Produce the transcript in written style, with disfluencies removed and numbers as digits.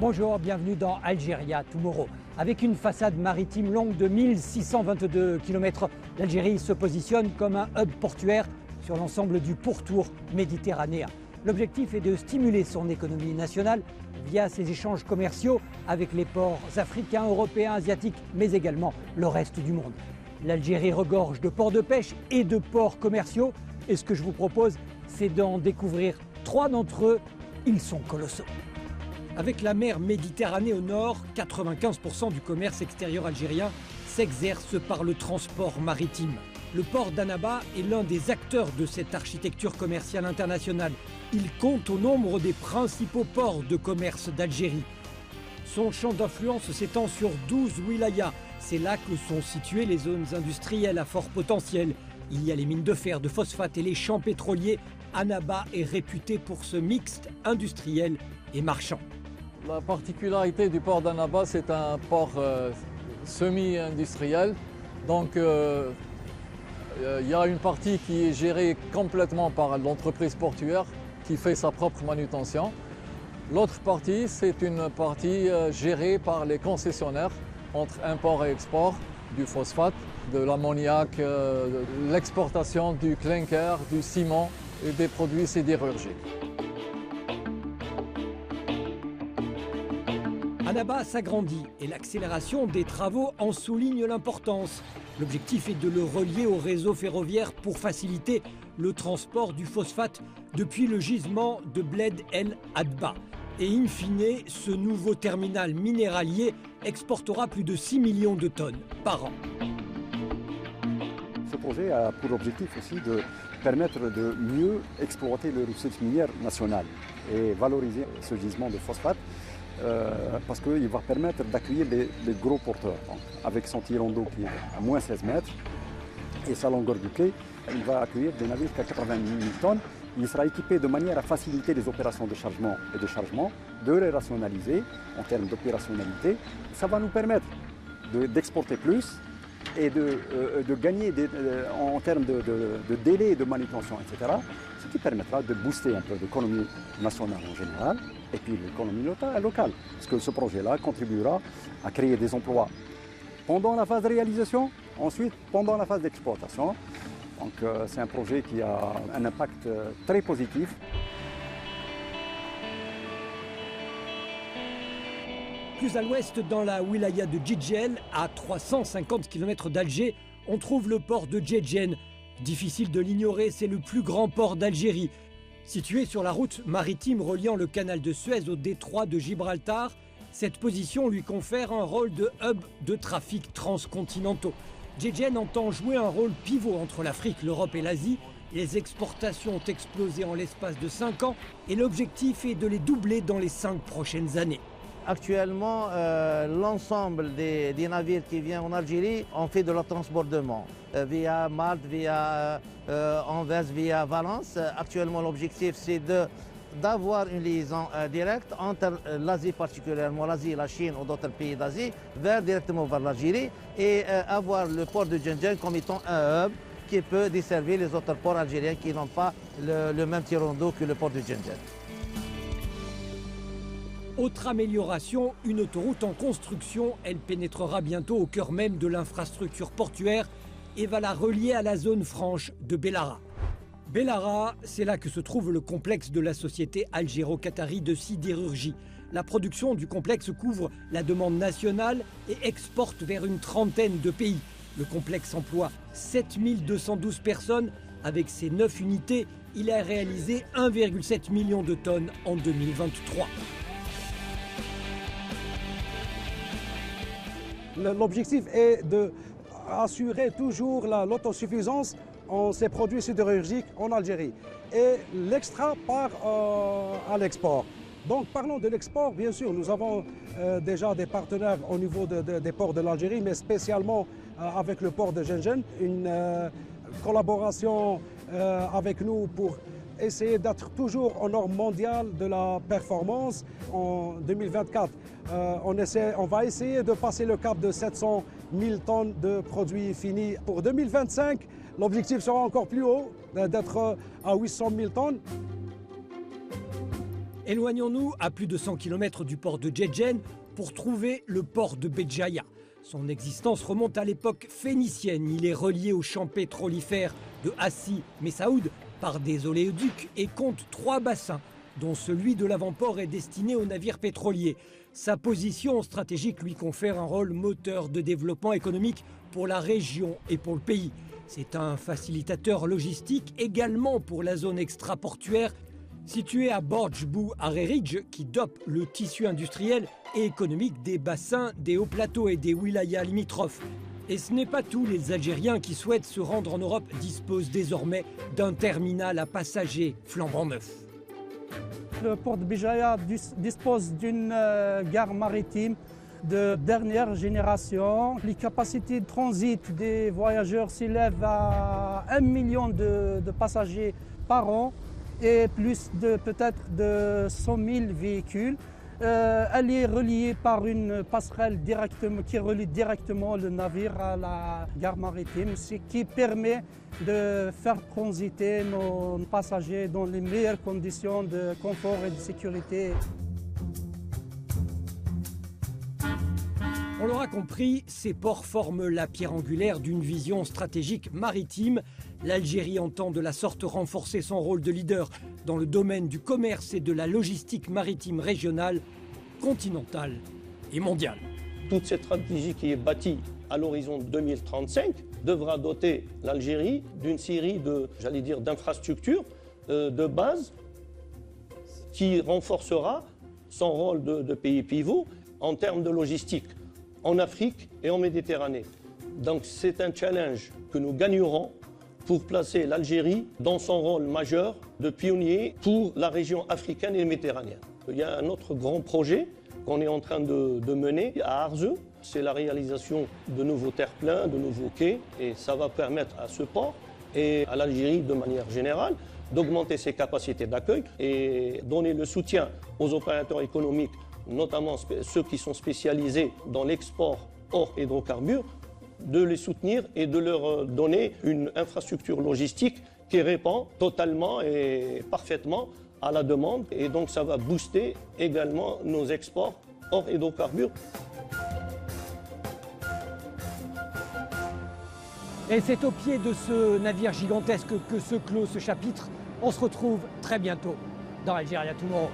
Bonjour, bienvenue dans Algeria Tomorrow. Avec une façade maritime longue de 1622 km, l'Algérie se positionne comme un hub portuaire sur l'ensemble du pourtour méditerranéen. L'objectif est de stimuler son économie nationale via ses échanges commerciaux avec les ports africains, européens, asiatiques, mais également le reste du monde. L'Algérie regorge de ports de pêche et de ports commerciaux. Et ce que je vous propose, c'est d'en découvrir 3 d'entre eux. Ils sont colossaux. Avec la mer Méditerranée au nord, 95% du commerce extérieur algérien s'exerce par le transport maritime. Le port d'Annaba est l'un des acteurs de cette architecture commerciale internationale. Il compte au nombre des principaux ports de commerce d'Algérie. Son champ d'influence s'étend sur 12 wilayas. C'est là que sont situées les zones industrielles à fort potentiel. Il y a les mines de fer, de phosphate et les champs pétroliers. Annaba est réputé pour ce mixte industriel et marchand. La particularité du port d'Annaba, c'est un port semi-industriel. Donc il y a une partie qui est gérée complètement par l'entreprise portuaire qui fait sa propre manutention. L'autre partie, c'est une partie gérée par les concessionnaires entre import et export du phosphate, de l'ammoniac, l'exportation du clinker, du ciment et des produits sidérurgiques. Annaba s'agrandit et l'accélération des travaux en souligne l'importance. L'objectif est de le relier au réseau ferroviaire pour faciliter le transport du phosphate depuis le gisement de Bled El Hadba. Et in fine, ce nouveau terminal minéralier exportera plus de 6 millions de tonnes par an. Ce projet a pour objectif aussi de permettre de mieux exploiter les ressources minières nationales et valoriser ce gisement de phosphate. Parce qu'il va permettre d'accueillir des gros porteurs. Donc, avec son tirant d'eau qui est à moins 16 mètres et sa longueur du quai, il va accueillir des navires à 80 000 tonnes. Il sera équipé de manière à faciliter les opérations de chargement et de chargement, de les rationaliser en termes d'opérationnalité. Ça va nous permettre d'exporter plus et de gagner en termes de délai de manutention, etc. Ce qui permettra de booster un peu l'économie nationale en général et puis l'économie locale. Parce que ce projet-là contribuera à créer des emplois pendant la phase de réalisation, ensuite pendant la phase d'exploitation. Donc c'est un projet qui a un impact très positif. Plus à l'ouest, dans la wilaya de Djidjel, à 350 km d'Alger, on trouve le port de Djedjen. Difficile de l'ignorer, c'est le plus grand port d'Algérie. Situé sur la route maritime reliant le canal de Suez au détroit de Gibraltar, cette position lui confère un rôle de hub de trafic transcontinentaux. Djedjen entend jouer un rôle pivot entre l'Afrique, l'Europe et l'Asie. Les exportations ont explosé en l'espace de 5 ans et l'objectif est de les doubler dans les 5 prochaines années. Actuellement, l'ensemble des navires qui viennent en Algérie ont fait de la transbordement via Malte, via Anvers, via Valence. Actuellement, l'objectif, c'est d'avoir une liaison directe entre l'Asie, particulièrement l'Asie, la Chine ou d'autres pays d'Asie, directement vers l'Algérie et avoir le port de Djedjen comme étant un hub qui peut desservir les autres ports algériens qui n'ont pas le même tirant d'eau que le port de Djedjen. Autre amélioration, une autoroute en construction. Elle pénétrera bientôt au cœur même de l'infrastructure portuaire et va la relier à la zone franche de Bellara. Bellara, c'est là que se trouve le complexe de la société algéro-qatari de sidérurgie. La production du complexe couvre la demande nationale et exporte vers une trentaine de pays. Le complexe emploie 7212 personnes. Avec ses 9 unités, il a réalisé 1,7 million de tonnes en 2023. L'objectif est d'assurer toujours l'autosuffisance en ces produits sidérurgiques en Algérie. Et l'extra part à l'export. Donc parlons de l'export, bien sûr, nous avons déjà des partenaires au niveau des ports de l'Algérie, mais spécialement avec le port de Djedjen, une collaboration avec nous pour essayer d'être toujours aux normes mondiales de la performance. En 2024, on va essayer de passer le cap de 700 000 tonnes de produits finis. Pour 2025, l'objectif sera encore plus haut, d'être à 800 000 tonnes. Éloignons-nous à plus de 100 km du port de Djedjen pour trouver le port de Béjaïa. Son existence remonte à l'époque phénicienne. Il est relié aux champs pétrolifères de Hassi Messaoud par des oléoducs et compte 3 bassins, dont celui de l'avant-port est destiné aux navires pétroliers. Sa position stratégique lui confère un rôle moteur de développement économique pour la région et pour le pays. C'est un facilitateur logistique également pour la zone extraportuaire située à Borj Bou Arreridj qui dope le tissu industriel et économique des bassins, des hauts plateaux et des wilayas limitrophes. Et ce n'est pas tout, les Algériens qui souhaitent se rendre en Europe disposent désormais d'un terminal à passagers flambant neuf. Le port de Béjaïa dispose d'une gare maritime de dernière génération. Les capacités de transit des voyageurs s'élèvent à 1 million de passagers par an et plus de peut-être de 100 000 véhicules. Elle est reliée par une passerelle qui relie directement le navire à la gare maritime, ce qui permet de faire transiter nos passagers dans les meilleures conditions de confort et de sécurité. On l'aura compris, ces ports forment la pierre angulaire d'une vision stratégique maritime. L'Algérie entend de la sorte renforcer son rôle de leader dans le domaine du commerce et de la logistique maritime régionale, continentale et mondiale. Toute cette stratégie qui est bâtie à l'horizon 2035 devra doter l'Algérie d'une série d'infrastructures de base qui renforcera son rôle de pays pivot en termes de logistique en Afrique et en Méditerranée. Donc c'est un challenge que nous gagnerons pour placer l'Algérie dans son rôle majeur de pionnier pour la région africaine et méditerranéenne. Il y a un autre grand projet qu'on est en train de mener à Arzeu. C'est la réalisation de nouveaux terre-pleins, de nouveaux quais. Et ça va permettre à ce port et à l'Algérie de manière générale d'augmenter ses capacités d'accueil et donner le soutien aux opérateurs économiques, notamment ceux qui sont spécialisés dans l'export hors hydrocarbures, de les soutenir et de leur donner une infrastructure logistique qui répond totalement et parfaitement à la demande. Et donc ça va booster également nos exports hors hydrocarbures. Et c'est au pied de ce navire gigantesque que se clôt ce chapitre. On se retrouve très bientôt dans Algéria Tomorrow.